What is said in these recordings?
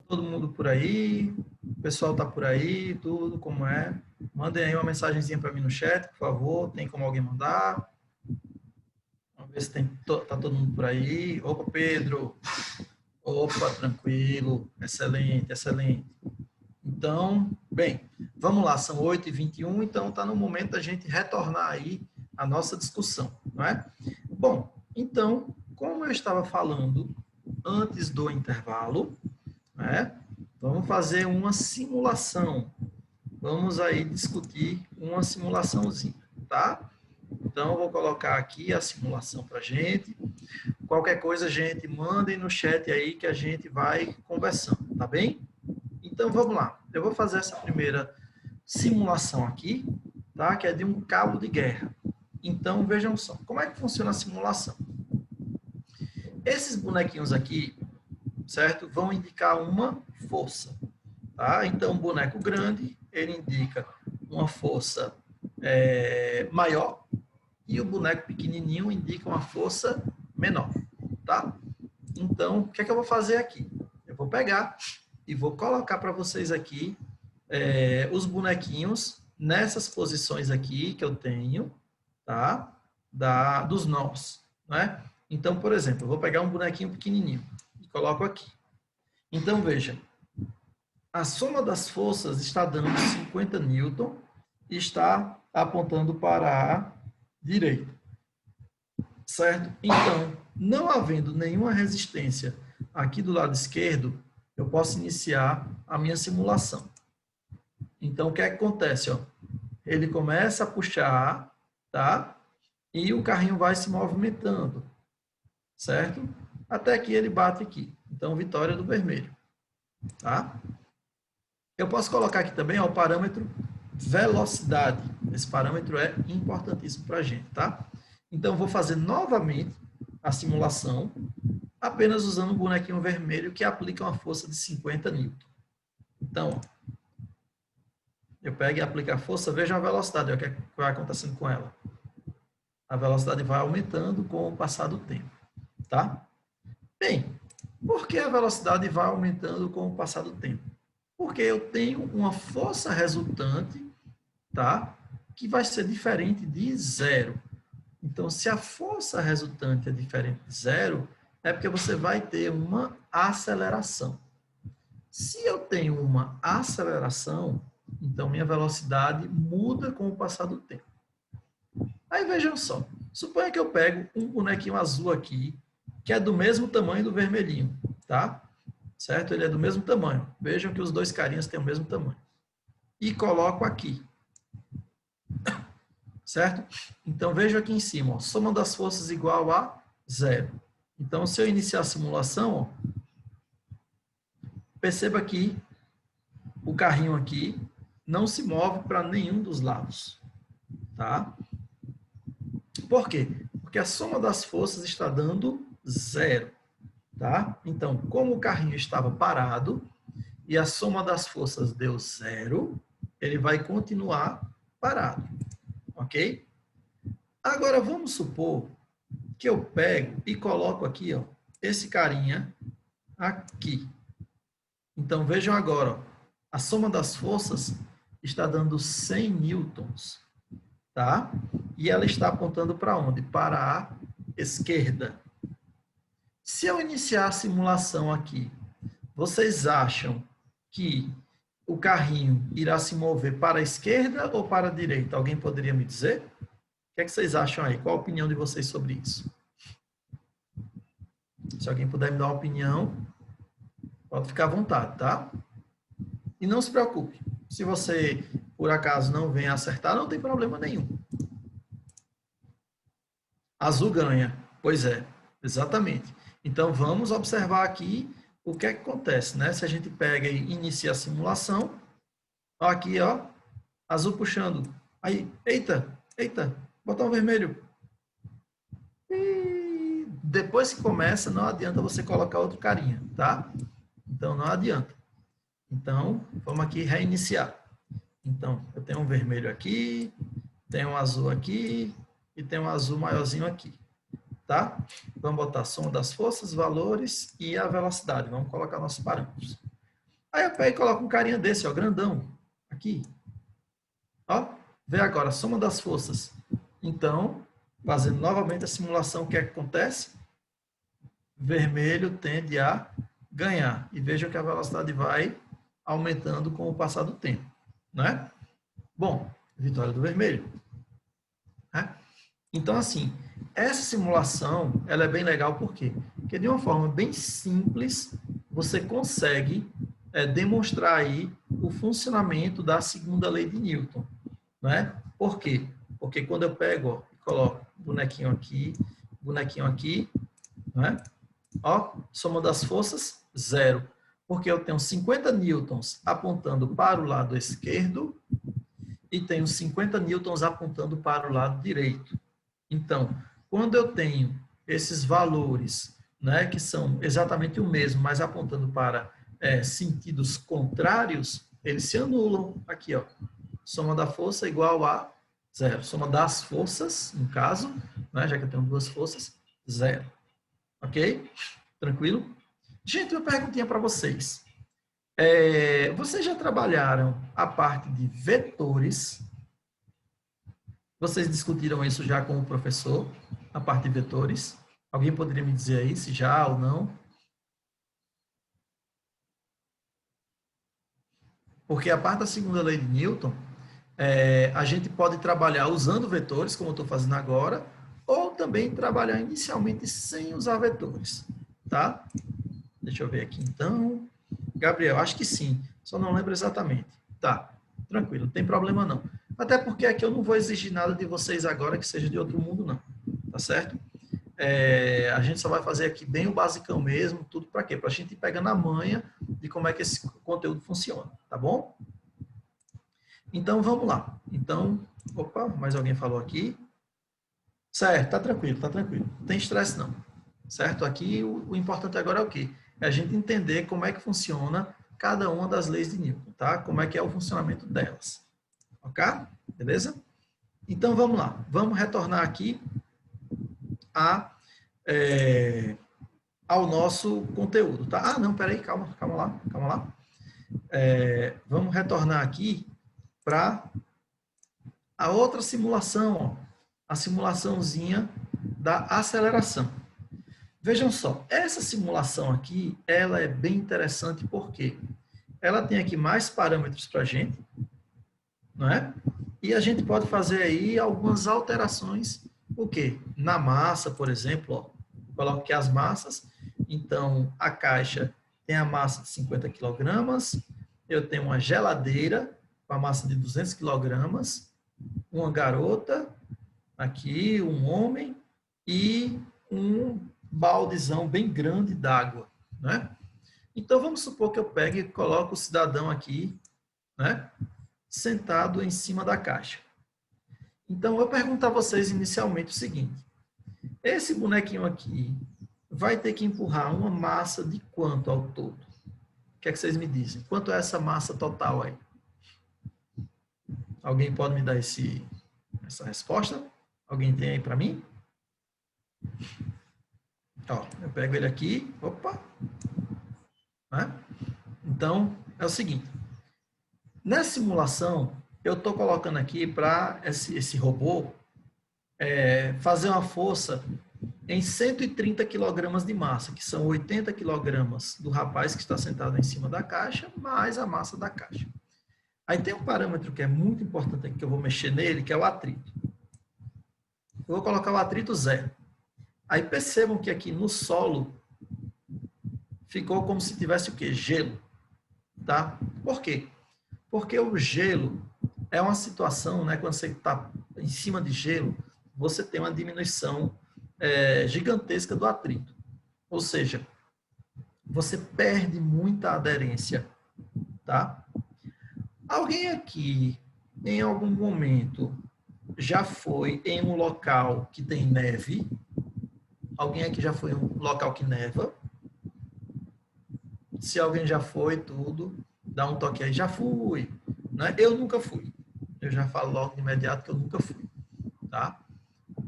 Todo mundo por aí? O pessoal tá por aí? Tudo como é? Mandem aí uma mensagenzinha para mim no chat, por favor. Tem como alguém mandar? Vamos ver se tá todo mundo por aí. Opa, Pedro. Opa, tranquilo. Excelente, excelente. Então, bem, vamos lá. São 8h21, então tá no momento da gente retornar aí a nossa discussão, não é? Bom, então, como eu estava falando antes do intervalo, né? Vamos fazer uma simulação. Vamos aí discutir uma simulaçãozinha, tá? Então, eu vou colocar aqui a simulação para gente. Qualquer coisa, gente, mandem no chat aí que a gente vai conversando, tá bem? Então, vamos lá. Eu vou fazer essa primeira simulação aqui, tá? Que é de um cabo de guerra. Então, vejam só. Como é que funciona a simulação? Esses bonequinhos aqui, certo? Vão indicar uma força, tá? Então, um boneco grande, ele indica uma força maior e o boneco pequenininho indica uma força menor, tá? Então, o que é que eu vou fazer aqui? Eu vou pegar e vou colocar para vocês aqui os bonequinhos nessas posições aqui que eu tenho, tá? Dos nós, né? Então, por exemplo, eu vou pegar um bonequinho pequenininho e coloco aqui. Então, veja, a soma das forças está dando 50 newton e está apontando para a direita, certo? Então, não havendo nenhuma resistência aqui do lado esquerdo, eu posso iniciar a minha simulação. Então, o que é que acontece? Ó? Ele começa a puxar, tá? E o carrinho vai se movimentando, certo? Até que ele bate aqui. Então, vitória do vermelho, tá? Eu posso colocar aqui também ó, o parâmetro velocidade. Esse parâmetro é importantíssimo para a gente, tá? Então, vou fazer novamente a simulação, apenas usando o bonequinho vermelho que aplica uma força de 50 newton. Então, eu pego e aplico a força, veja a velocidade, o que vai acontecendo com ela. A velocidade vai aumentando com o passar do tempo, tá? Bem, por que a velocidade vai aumentando com o passar do tempo? Porque eu tenho uma força resultante, tá? Que vai ser diferente de zero. Então, se a força resultante é diferente de zero, é porque você vai ter uma aceleração. Se eu tenho uma aceleração, então minha velocidade muda com o passar do tempo. Aí vejam só, suponha que eu pego um bonequinho azul aqui, que é do mesmo tamanho do vermelhinho, tá? Certo? Ele é do mesmo tamanho. Vejam que os dois carinhas têm o mesmo tamanho. E coloco aqui. Certo? Então, vejo aqui em cima, ó, soma das forças igual a zero. Então, se eu iniciar a simulação, ó, perceba que o carrinho aqui não se move para nenhum dos lados. Tá? Por quê? Porque a soma das forças está dando zero. Tá? Então, como o carrinho estava parado e a soma das forças deu zero, ele vai continuar parado. Ok? Agora, vamos supor que eu pego e coloco aqui, ó, esse carinha aqui. Então, vejam agora, ó, a soma das forças está dando 100 newtons, tá? E ela está apontando para onde? Para a esquerda. Se eu iniciar a simulação aqui, vocês acham que o carrinho irá se mover para a esquerda ou para a direita? Alguém poderia me dizer? O que é que vocês acham aí? Qual a opinião de vocês sobre isso? Se alguém puder me dar uma opinião, pode ficar à vontade, tá? E não se preocupe. Se você, por acaso, não venha acertar, não tem problema nenhum. Azul ganha. Pois é, exatamente. Então, vamos observar aqui o que é que acontece, né? Se a gente pega e inicia a simulação, ó, aqui, ó, azul puxando. Aí, eita, botão vermelho. E depois que começa, não adianta você colocar outro carinha, tá? Então, não adianta. Então, vamos aqui reiniciar. Então, eu tenho um vermelho aqui, tenho um azul aqui e tenho um azul maiorzinho aqui, tá? Vamos botar a soma das forças, valores e a velocidade. Vamos colocar nossos parâmetros. Aí eu pego e coloco um carinha desse, ó, grandão, aqui. Ó, vê agora, soma das forças. Então, fazendo novamente a simulação, o que é que acontece? Vermelho tende a ganhar. E veja que a velocidade vai aumentando com o passar do tempo, né? Bom, vitória do vermelho. Né? Então, assim, essa simulação, ela é bem legal, por quê? Porque de uma forma bem simples, você consegue demonstrar aí o funcionamento da segunda lei de Newton, né? Por quê? Porque quando eu pego, ó, e coloco bonequinho aqui, né? Ó, soma das forças, zero. Porque eu tenho 50 newtons apontando para o lado esquerdo e tenho 50 newtons apontando para o lado direito. Então, quando eu tenho esses valores, né, que são exatamente o mesmo, mas apontando para sentidos contrários, eles se anulam. Aqui, ó. Soma da força igual a zero. Soma das forças, no caso, né, já que eu tenho duas forças, zero. Ok? Tranquilo? Gente, uma perguntinha para vocês. Vocês já trabalharam a parte de vetores? Vocês discutiram isso já com o professor, a parte de vetores? Alguém poderia me dizer aí se já ou não? Porque a parte da segunda lei de Newton, a gente pode trabalhar usando vetores, como eu estou fazendo agora, ou também trabalhar inicialmente sem usar vetores, tá? Deixa eu ver aqui então. Gabriel, acho que sim, só não lembro exatamente. Tá, tranquilo, não tem problema não. Até porque aqui eu não vou exigir nada de vocês agora que seja de outro mundo, não. Tá certo? A gente só vai fazer aqui bem o basicão mesmo, tudo para quê? Para a gente ir pegando a manha de como é que esse conteúdo funciona, tá bom? Então, vamos lá. Então, opa, mais alguém falou aqui. Certo, tá tranquilo, tá tranquilo. Não tem estresse não. Certo? Aqui o importante agora é o quê? É a gente entender como é que funciona cada uma das leis de Newton, tá? Como é que é o funcionamento delas. Ok? Beleza? Então, vamos lá. Vamos retornar aqui a, ao nosso conteúdo, tá? Ah, não, peraí, calma lá. Vamos retornar aqui para a outra simulação, ó, a simulaçãozinha da aceleração. Vejam só, essa simulação aqui, ela é bem interessante porque ela tem aqui mais parâmetros para a gente, não é? E a gente pode fazer aí algumas alterações, o quê? Na massa, por exemplo, ó, coloco aqui as massas, então a caixa tem a massa de 50 kg, eu tenho uma geladeira com a massa de 200 kg, uma garota, aqui um homem e um baldezão bem grande d'água, né? Então vamos supor que eu pegue e coloco o cidadão aqui, né, sentado em cima da caixa. Então eu pergunto a vocês inicialmente o seguinte: esse bonequinho aqui vai ter que empurrar uma massa de quanto ao todo? O que é que vocês me dizem? Quanto é essa massa total aí? Alguém pode me dar essa resposta? Alguém tem aí para mim? Ó, eu pego ele aqui, opa, né? Então, é o seguinte, nessa simulação, eu estou colocando aqui para esse robô fazer uma força em 130 kg de massa, que são 80 kg do rapaz que está sentado em cima da caixa, mais a massa da caixa. Aí tem um parâmetro que é muito importante aqui, que eu vou mexer nele, que é o atrito. Eu vou colocar o atrito zero. Aí percebam que aqui no solo ficou como se tivesse o quê? Gelo. Tá? Por quê? Porque o gelo é uma situação, né, quando você está em cima de gelo, você tem uma diminuição gigantesca do atrito. Ou seja, você perde muita aderência. Tá? Alguém aqui, em algum momento, já foi em um local que tem neve? Alguém aqui já foi em um local que neva? Se alguém já foi, tudo, dá um toque aí. Já fui. Né? Eu nunca fui. Eu já falo logo de imediato que eu nunca fui. Tá?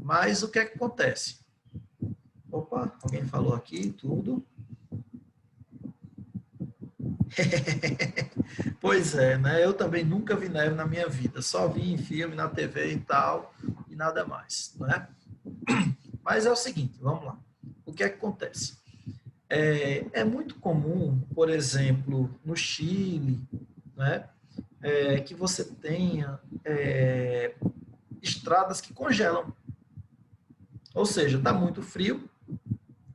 Mas o que é que acontece? Opa, alguém falou aqui, tudo. Pois é, né? Eu também nunca vi neve na minha vida, só vi em filme, na TV e tal, e nada mais, né? Mas é o seguinte, vamos lá. O que é que acontece? É muito comum, por exemplo, no Chile, né? Que você tenha estradas que congelam. Ou seja, está muito frio,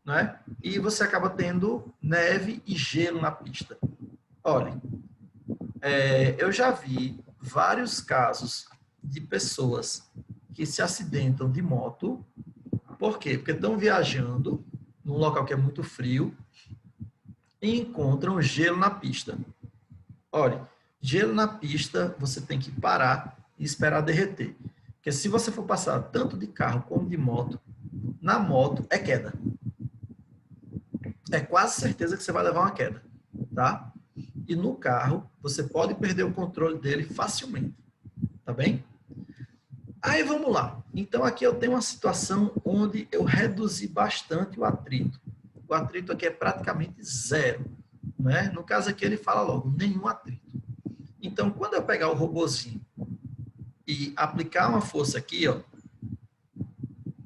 né? E você acaba tendo neve e gelo na pista. Olha, eu já vi vários casos de pessoas que se acidentam de moto. Por quê? Porque estão viajando num local que é muito frio e encontram gelo na pista. Olha, gelo na pista você tem que parar e esperar derreter. Porque se você for passar tanto de carro como de moto, na moto é queda. É quase certeza que você vai levar uma queda, tá? E no carro, você pode perder o controle dele facilmente, tá bem? Aí vamos lá. Então aqui eu tenho uma situação onde eu reduzi bastante o atrito. O atrito aqui é praticamente zero, né? No caso aqui ele fala logo, nenhum atrito. Então quando eu pegar o robozinho e aplicar uma força aqui, ó,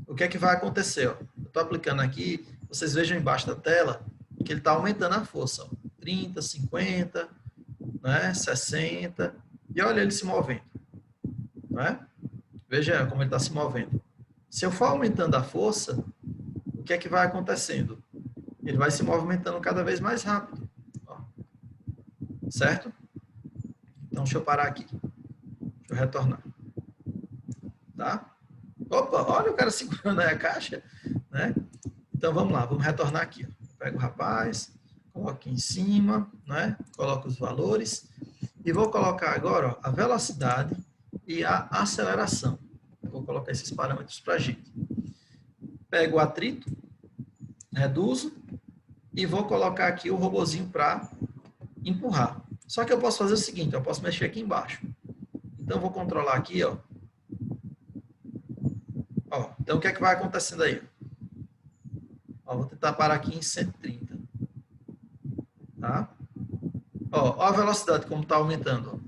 o que é que vai acontecer? Ó? Eu estou aplicando aqui, vocês vejam embaixo da tela que ele está aumentando a força. Ó. 30, 50, né? 60. E olha ele se movendo. Né? Veja como ele está se movendo. Se eu for aumentando a força, o que é que vai acontecendo? Ele vai se movimentando cada vez mais rápido. Ó. Certo? Então, deixa eu parar aqui. Deixa eu retornar. Tá? Opa, olha o cara segurando aí a caixa. Né? Então, vamos lá. Vamos retornar aqui. Ó. Pego o rapaz, coloco aqui em cima, né? Coloco os valores. E vou colocar agora ó, a velocidade e a aceleração. Vou colocar esses parâmetros para a gente. Pego o atrito, reduzo e vou colocar aqui o robozinho para empurrar. Só que eu posso fazer o seguinte, eu posso mexer aqui embaixo. Então, vou controlar aqui, ó. Então, o que é que vai acontecendo aí? Ó, vou tentar parar aqui em 130. Tá? Ó a velocidade como está aumentando. Ó.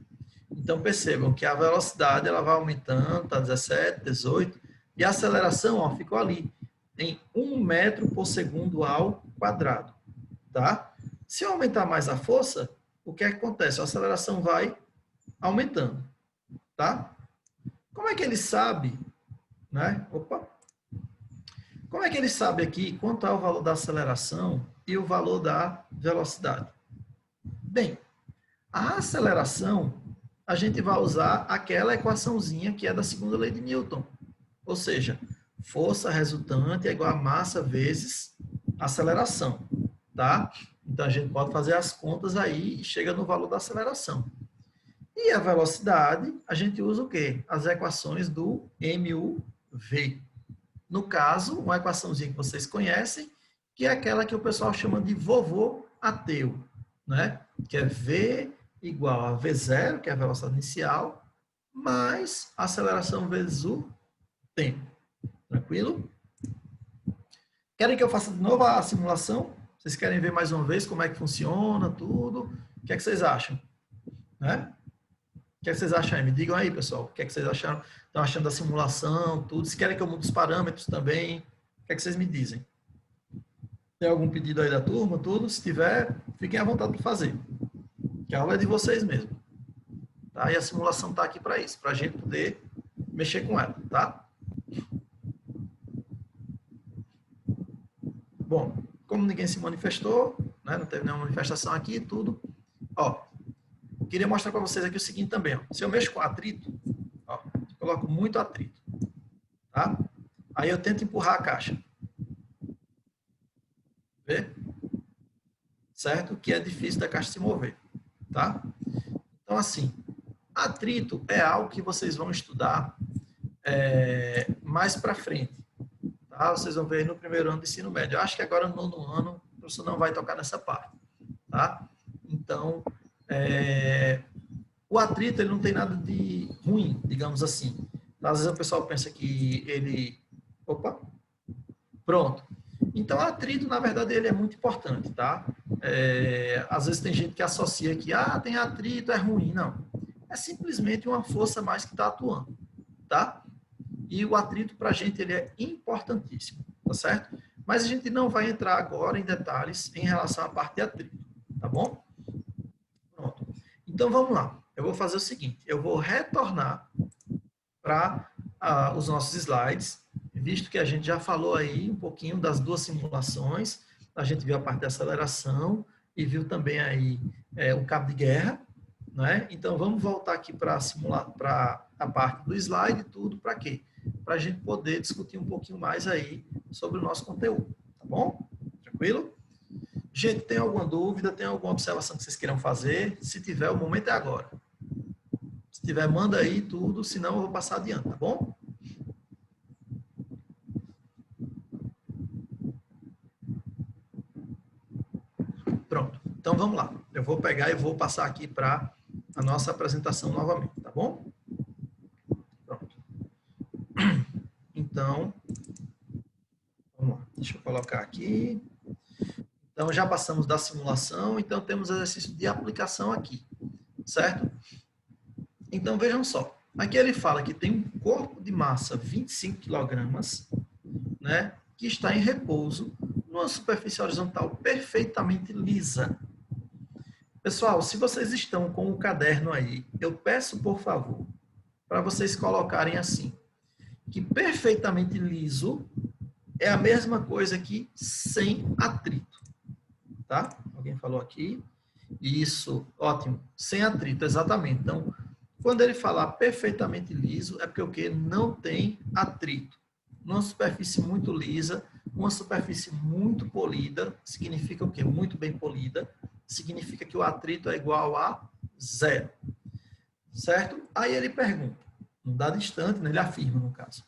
Então, percebam que a velocidade ela vai aumentando, está 17, 18, e a aceleração ó, ficou ali, em 1 metro por segundo ao quadrado. Tá? Se eu aumentar mais a força, o que é que acontece? A aceleração vai aumentando. Tá? Como é que ele sabe? Né? Opa! Como é que ele sabe aqui quanto é o valor da aceleração e o valor da velocidade? Bem, a aceleração, a gente vai usar aquela equaçãozinha que é da segunda lei de Newton. Ou seja, força resultante é igual a massa vezes aceleração, tá? Então, a gente pode fazer as contas aí e chega no valor da aceleração. E a velocidade, a gente usa o quê? As equações do MUV. No caso, uma equaçãozinha que vocês conhecem, que é aquela que o pessoal chama de vovô ateu, né? Que é V igual a V0, que é a velocidade inicial, mais a aceleração vezes o tempo. Tranquilo? Querem que eu faça de novo a simulação? Vocês querem ver mais uma vez como é que funciona, tudo? O que é que vocês acham? Né? O que é que vocês acham aí? Me digam aí, pessoal. O que é que vocês acharam? Estão achando da simulação, tudo? Se querem que eu mude os parâmetros também, o que é que vocês me dizem? Tem algum pedido aí da turma, tudo? Se tiver, fiquem à vontade para fazer. Que a aula é de vocês mesmo. Tá? E a simulação está aqui para isso, para a gente poder mexer com ela, tá? Bom, como ninguém se manifestou, né, não teve nenhuma manifestação aqui, tudo. Ó, queria mostrar para vocês aqui o seguinte também. Ó. Se eu mexo com atrito, ó, eu coloco muito atrito. Tá? Aí eu tento empurrar a caixa. Vê? Certo? Que é difícil da caixa se mover. Tá? Então, assim, atrito é algo que vocês vão estudar mais para frente. Tá? Vocês vão ver no primeiro ano de ensino médio. Eu acho que agora no nono ano o professor não vai tocar nessa parte. Tá? Então, o atrito ele não tem nada de ruim, digamos assim. Às vezes o pessoal pensa que ele... Opa! Pronto. Então, o atrito, na verdade, ele é muito importante, tá? Às vezes tem gente que associa que tem atrito, é ruim. Não. É simplesmente uma força a mais que está atuando, tá? E o atrito para a gente ele é importantíssimo, tá certo? Mas a gente não vai entrar agora em detalhes em relação à parte de atrito, tá bom? Pronto. Então vamos lá. Eu vou fazer o seguinte, eu vou retornar para os nossos slides, visto que a gente já falou aí um pouquinho das duas simulações, a gente viu a parte de aceleração e viu também aí o cabo de guerra, né? Então vamos voltar aqui para simular para a parte do slide e tudo, para quê? Para a gente poder discutir um pouquinho mais aí sobre o nosso conteúdo, tá bom? Tranquilo? Gente, tem alguma dúvida, tem alguma observação que vocês queiram fazer? Se tiver, o momento é agora. Se tiver, manda aí tudo, senão eu vou passar adiante, tá bom? Pronto. Então vamos lá. Eu vou pegar e vou passar aqui para a nossa apresentação novamente, tá bom? Pronto. Então, vamos lá. Deixa eu colocar aqui. Então, já passamos da simulação, então temos exercício de aplicação aqui, certo? Então, vejam só. Aqui ele fala que tem um corpo de massa 25 kg, né, que está em repouso numa superfície horizontal perfeitamente lisa. Pessoal, se vocês estão com o caderno aí, eu peço, por favor, para vocês colocarem assim, que perfeitamente liso é a mesma coisa que sem atrito, tá? Alguém falou aqui? Isso, ótimo. Sem atrito, exatamente. Então, quando ele falar perfeitamente liso, é porque o que não tem atrito. Numa superfície muito lisa, uma superfície muito polida, significa o quê? Muito bem polida, significa que o atrito é igual a zero. Certo? Aí ele pergunta, num dado instante, né, ele afirma no caso,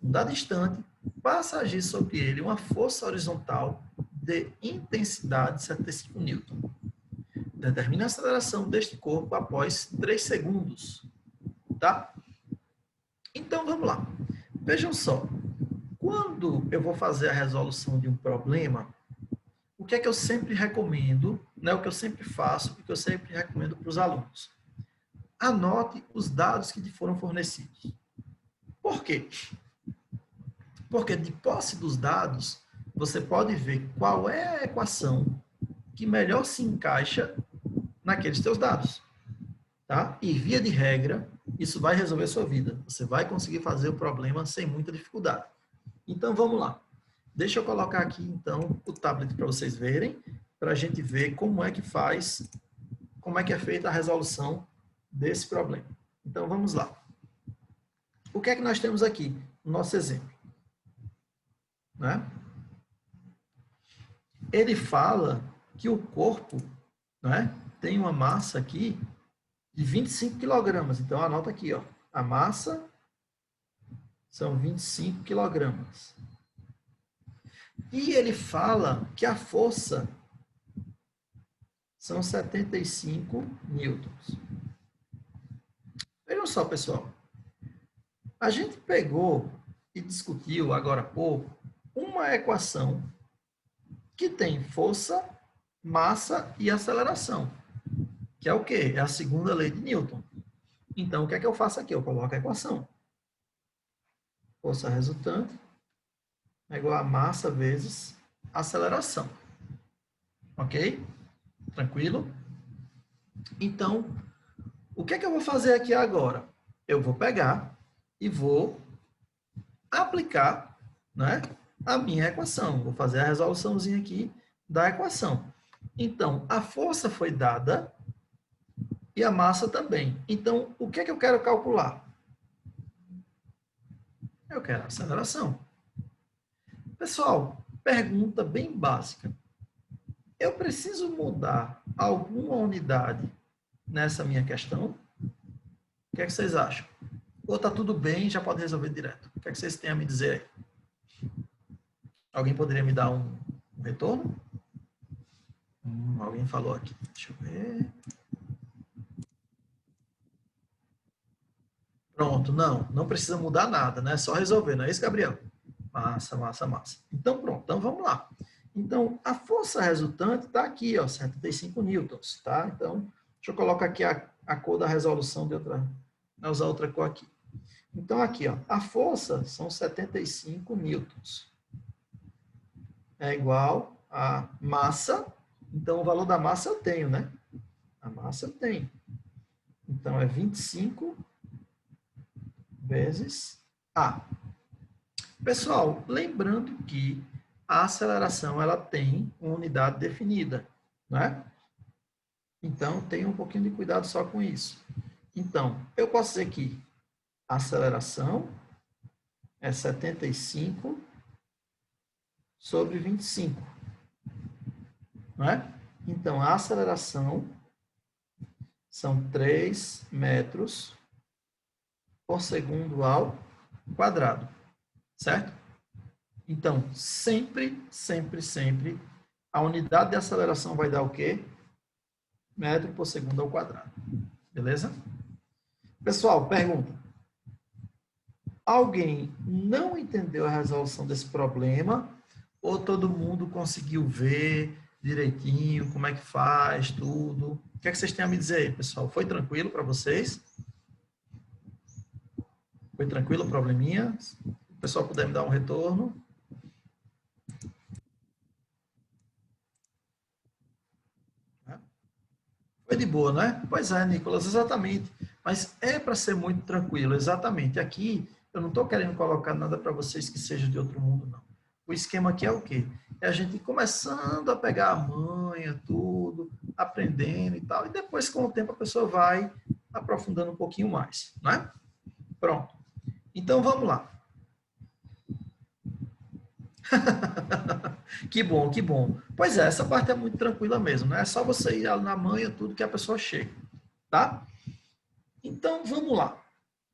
num dado instante, passa a agir sobre ele uma força horizontal de intensidade de 75 newton. Determina a aceleração deste corpo após 3 segundos. Tá? Então, vamos lá. Vejam só. Quando eu vou fazer a resolução de um problema, o que é que eu sempre recomendo, né, o que eu sempre faço, o que eu sempre recomendo para os alunos? Anote os dados que te foram fornecidos. Por quê? Porque de posse dos dados, você pode ver qual é a equação que melhor se encaixa naqueles teus dados. Tá? E, via de regra, isso vai resolver a sua vida. Você vai conseguir fazer o problema sem muita dificuldade. Então, vamos lá. Deixa eu colocar aqui, então, o tablet para vocês verem, para a gente ver como é que faz, como é que é feita a resolução desse problema. Então, vamos lá. O que é que nós temos aqui no nosso exemplo? Né? Ele fala que o corpo, né, tem uma massa aqui de 25 kg. Então, anota aqui, ó. A massa são 25 kg. E ele fala que a força são 75 newtons. Vejam só, pessoal. A gente pegou e discutiu agora há pouco uma equação que tem força, massa e aceleração. Que é o quê? É a segunda lei de Newton. Então, o que é que eu faço aqui? Eu coloco a equação. Força resultante é igual a massa vezes aceleração. Ok? Tranquilo? Então, o que é que eu vou fazer aqui agora? Eu vou pegar e vou aplicar, né, a minha equação. Vou fazer a resoluçãozinha aqui da equação. Então, a força foi dada e a massa também. Então, o que é que eu quero calcular? Eu quero a aceleração. Pessoal, pergunta bem básica. Eu preciso mudar alguma unidade nessa minha questão? O que é que vocês acham? Ou está tudo bem, já pode resolver direto? O que é que vocês têm a me dizer aí? Alguém poderia me dar um retorno? Alguém falou aqui. Deixa eu ver. Pronto, não precisa mudar nada, né? É só resolver, não é isso, Gabriel? Massa, massa, massa. Então, pronto, então vamos lá. Então, a força resultante está aqui, ó, 75 newtons, tá? Então, deixa eu colocar aqui a cor da resolução de outra, vou usar outra cor aqui. Então, aqui, ó, a força são 75 newtons. É igual a massa. Então, o valor da massa eu tenho, né? A massa eu tenho. Então, é 25 vezes A. Pessoal, lembrando que a aceleração ela tem uma unidade definida, né? Então, tenha um pouquinho de cuidado só com isso. Então, eu posso dizer que a aceleração é 75 sobre 25, não é? Então, a aceleração são 3 metros por segundo ao quadrado, certo? Então, sempre, sempre, sempre, a unidade de aceleração vai dar o quê? Metro por segundo ao quadrado. Beleza? Pessoal, pergunta. Alguém não entendeu a resolução desse problema? Ou todo mundo conseguiu ver direitinho como é que faz, tudo? O que é que vocês têm a me dizer aí, pessoal? Foi tranquilo para vocês? Foi tranquilo o probleminha? Se o pessoal puder me dar um retorno. Foi de boa, não é? Pois é, Nicolas, exatamente. Mas é para ser muito tranquilo, exatamente. Aqui, eu não estou querendo colocar nada para vocês que seja de outro mundo, não. O esquema aqui é o quê? É a gente começando a pegar a manha, tudo, aprendendo e tal, e depois, com o tempo, a pessoa vai aprofundando um pouquinho mais, não é? Pronto. Então, vamos lá. Que bom, que bom. Pois é, essa parte é muito tranquila mesmo, né? É só você ir na manha, tudo que a pessoa chega, tá? Então, vamos lá.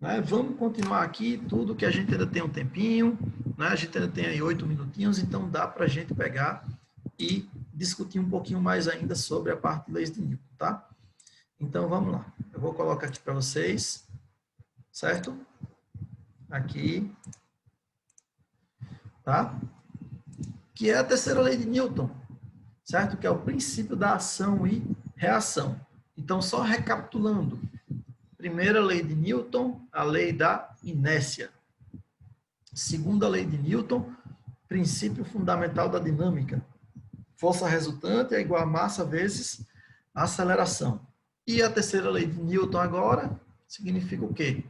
Né? Vamos continuar aqui, tudo que a gente ainda tem um tempinho, né? A gente ainda tem aí 8 minutinhos, então dá para a gente pegar e discutir um pouquinho mais ainda sobre a parte de leis de Newton, tá? Então, vamos lá. Eu vou colocar aqui para vocês, certo? Aqui, tá? Que é a terceira lei de Newton, certo? Que é o princípio da ação e reação. Então, só recapitulando. Primeira lei de Newton, a lei da inércia. Segunda lei de Newton, princípio fundamental da dinâmica. Força resultante é igual a massa vezes a aceleração. E a terceira lei de Newton agora significa o quê?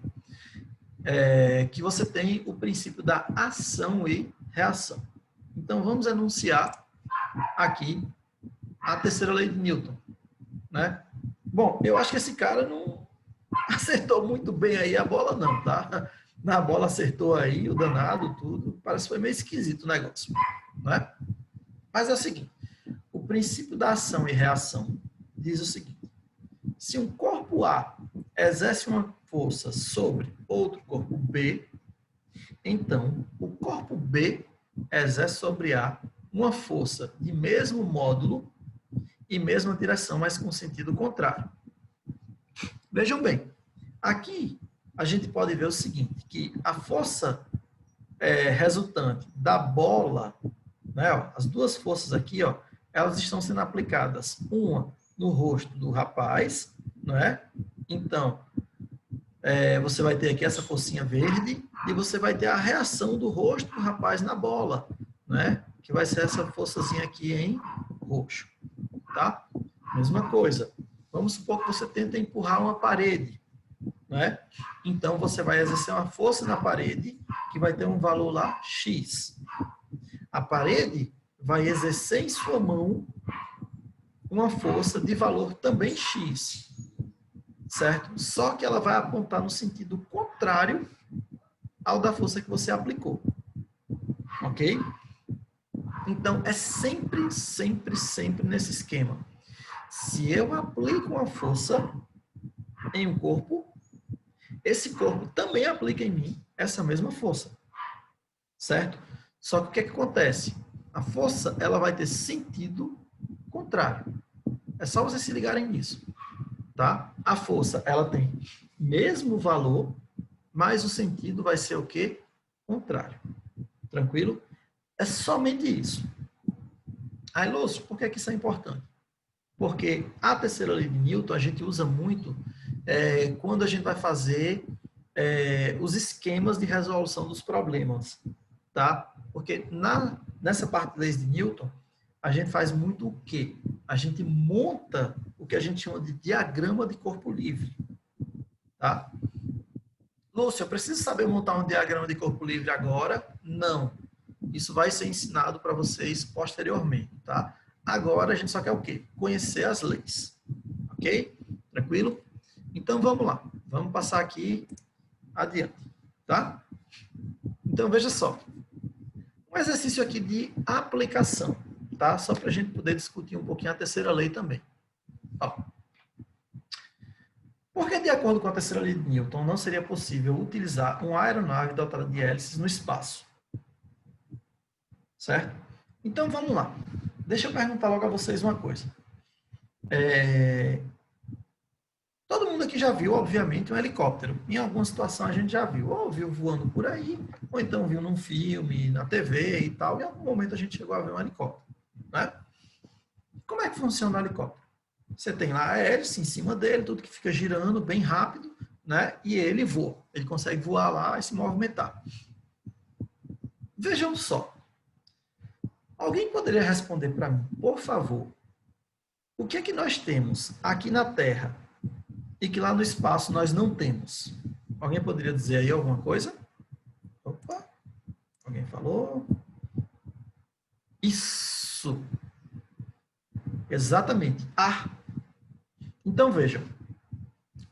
Que você tem o princípio da ação e reação. Então, vamos enunciar aqui a terceira lei de Newton, né? Bom, eu acho que esse cara não acertou muito bem aí a bola não, tá? Na bola acertou aí o danado, tudo. Parece que foi meio esquisito o negócio, né? Mas é o seguinte, o princípio da ação e reação diz o seguinte, se um corpo A exerce uma força sobre outro corpo B, então o corpo B exerce sobre A uma força de mesmo módulo e mesma direção, mas com sentido contrário. Vejam bem, aqui a gente pode ver o seguinte, que a força resultante da bola, né, ó, as duas forças aqui, ó, elas estão sendo aplicadas, uma no rosto do rapaz, não é? Então, você vai ter aqui essa forcinha verde e você vai ter a reação do rosto do rapaz na bola, né? Que vai ser essa forçazinha aqui em roxo, tá? Mesma coisa. Vamos supor que você tenta empurrar uma parede, né? Então, você vai exercer uma força na parede que vai ter um valor lá, X. A parede vai exercer em sua mão uma força de valor também X, certo? Só que ela vai apontar no sentido contrário ao da força que você aplicou, ok? Então, é sempre, sempre, sempre nesse esquema. Se eu aplico uma força em um corpo, esse corpo também aplica em mim essa mesma força, certo? Só que o que, é que acontece? A força, ela vai ter sentido contrário. É só vocês se ligarem nisso, tá? A força, ela tem mesmo valor, mas o sentido vai ser o quê? Contrário. Tranquilo? É somente isso. Aí, Lúcio, por que isso é importante? Porque a terceira lei de Newton a gente usa muito quando a gente vai fazer os esquemas de resolução dos problemas, tá? Porque nessa parte das leis de Newton, a gente faz muito o quê? A gente monta o que a gente chama de diagrama de corpo livre, tá? Lúcio, eu preciso saber montar um diagrama de corpo livre agora? Não. Isso vai ser ensinado para vocês posteriormente, tá? Agora a gente só quer o quê? Conhecer as leis, ok? Tranquilo? Então vamos lá. Vamos passar aqui adiante, tá? Então veja só. Um exercício aqui de aplicação, tá? Só para a gente poder discutir um pouquinho a terceira lei também. Ó. Porque, de acordo com a terceira lei de Newton, não seria possível utilizar uma aeronave dotada de hélices no espaço? Certo? Então, vamos lá. Deixa eu perguntar logo a vocês uma coisa. Todo mundo aqui já viu, obviamente, um helicóptero. Em alguma situação a gente já viu. Ou viu voando por aí, ou então viu num filme, na TV e tal. Em algum momento a gente chegou a ver um helicóptero. Né? Como é que funciona o helicóptero? Você tem lá a hélice em cima dele, tudo que fica girando bem rápido, né? E ele voa. Ele consegue voar lá e se movimentar. Vejam só. Alguém poderia responder para mim, por favor, o que é que nós temos aqui na Terra e que lá no espaço nós não temos? Alguém poderia dizer aí alguma coisa? Opa, alguém falou? Isso! Exatamente, ar. Então vejam,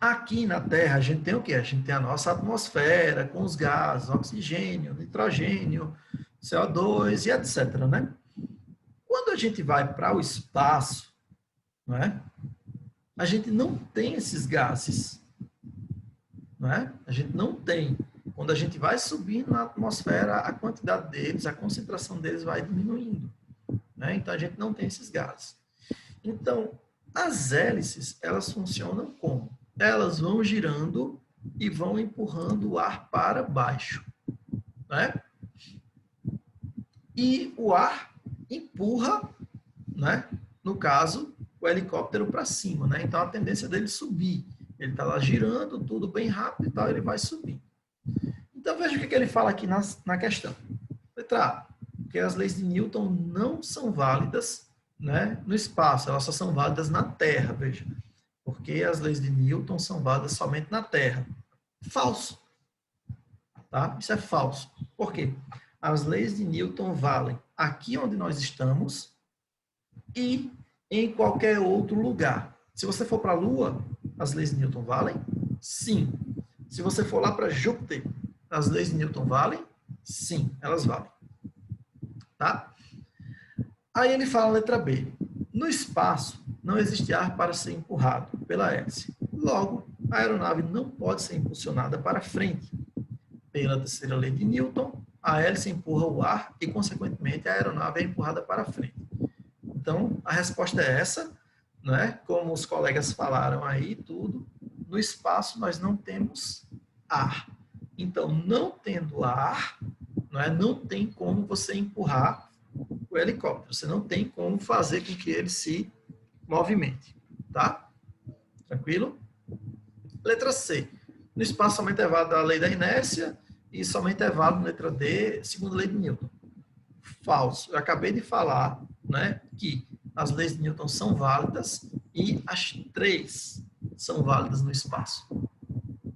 aqui na Terra a gente tem o quê? A gente tem a nossa atmosfera com os gases, oxigênio, nitrogênio, CO2 e etc, né? Quando a gente vai para o espaço, não é? A gente não tem esses gases, não é? A gente não tem. Quando a gente vai subindo na atmosfera, a quantidade deles, a concentração deles vai diminuindo, né? Então a gente não tem esses gases. Então, as hélices, elas funcionam como? Elas vão girando e vão empurrando o ar para baixo, né? E o ar empurra, né? No caso, o helicóptero para cima, né? Então a tendência dele é subir. Ele está lá girando, tudo bem rápido e tal, ele vai subir. Então veja o que ele fala aqui na questão. Letra A, que as leis de Newton não são válidas, né, no espaço, elas só são válidas na Terra, veja. Porque as leis de Newton são válidas somente na Terra. Falso. Tá? Isso é falso. Por quê? As leis de Newton valem aqui onde nós estamos e em qualquer outro lugar. Se você for para a Lua, as leis de Newton valem? Sim. Se você for lá para Júpiter, as leis de Newton valem? Sim, elas valem. Tá? Aí ele fala a letra B. No espaço, não existe ar para ser empurrado pela hélice. Logo, a aeronave não pode ser impulsionada para frente. Pela terceira lei de Newton, a hélice empurra o ar e, consequentemente, a aeronave é empurrada para frente. Então, a resposta é essa, né? Como os colegas falaram aí, tudo. No espaço, nós não temos ar. Então, não tendo ar, não tem como você empurrar o helicóptero. Você não tem como fazer com que ele se movimente. Tá? Tranquilo? Letra C. No espaço, somente é válida a lei da inércia e somente é válido, letra D, segunda lei de Newton. Falso. Eu acabei de falar, né, que as leis de Newton são válidas e as três são válidas no espaço.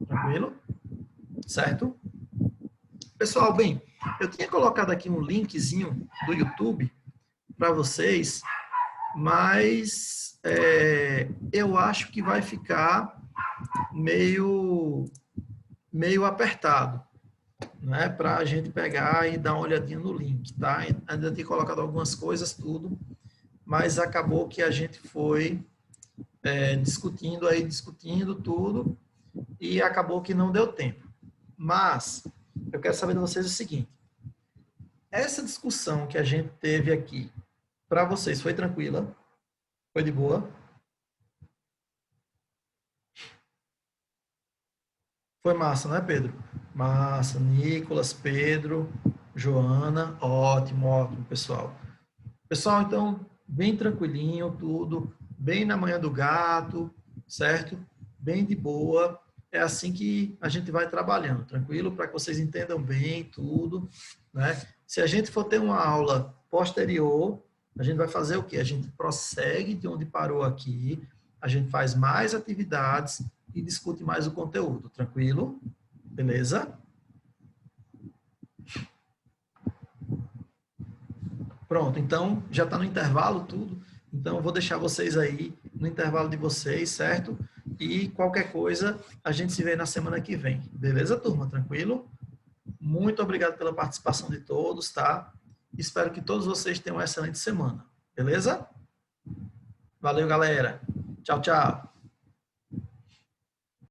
Tranquilo? Certo? Pessoal, bem, eu tinha colocado aqui um linkzinho do YouTube para vocês, mas eu acho que vai ficar meio apertado, né, para a gente pegar e dar uma olhadinha no link, tá? Ainda tinha colocado algumas coisas, tudo, mas acabou que a gente foi discutindo tudo, e acabou que não deu tempo. Mas eu quero saber de vocês o seguinte: essa discussão que a gente teve aqui, para vocês, foi tranquila? Foi de boa? Foi massa, não é, Pedro? Massa. Nicolas, Pedro, Joana, ótimo, ótimo, pessoal. Pessoal, então, bem tranquilinho, tudo, bem na manhã do gato, certo? Bem de boa. É assim que a gente vai trabalhando, tranquilo? Para que vocês entendam bem tudo, né? Se a gente for ter uma aula posterior, a gente vai fazer o quê? A gente prossegue de onde parou aqui, a gente faz mais atividades e discute mais o conteúdo, tranquilo? Beleza? Pronto, então já está no intervalo tudo. Então eu vou deixar vocês aí no intervalo de vocês, certo? E qualquer coisa a gente se vê na semana que vem. Beleza, turma? Tranquilo? Muito obrigado pela participação de todos, tá? Espero que todos vocês tenham uma excelente semana. Beleza? Valeu, galera. Tchau, tchau.